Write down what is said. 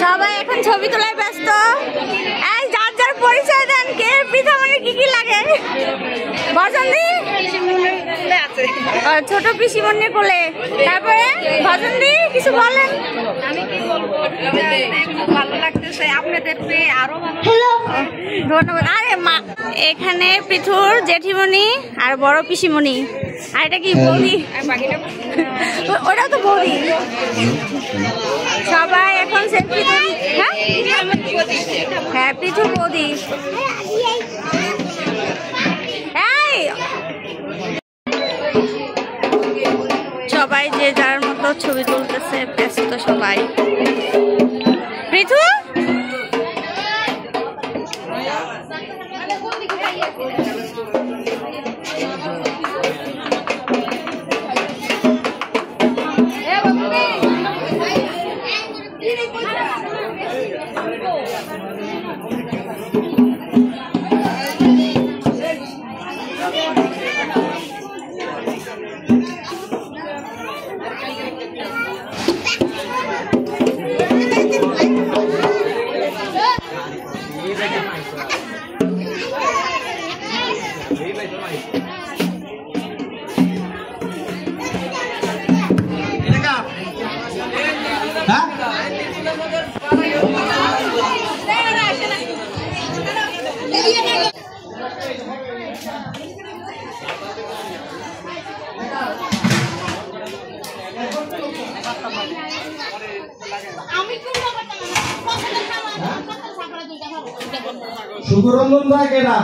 সবাই এখন ছবি তোলায় ব্যস্ত। এই যার যার পরিচয় দেন, কে পিঠামণি কি কি লাগে? বসন্তি ছোট পিসিমণির কোলে। তারপরে বসন্তি কিছু বলেন। আমি কি বলবো, ভালো লাগতেছে আপনাদের পেয়ে, আরো ভালো। ধন্যবাদ। আরে মা, এখানে পিঠুর জেঠিমণি আর বড় পিসিমণি, আর এটা কি বৌদি? ওটাও তো বৌদি। সবাই এখন সেলফি তুল। হ্যাঁ পিঠু বৌদি। সবাই যে যার মতো ছবি তুলতেছে, ব্যস্ত সবাই। পিঠু সুগরঞ্জন রায় কেনা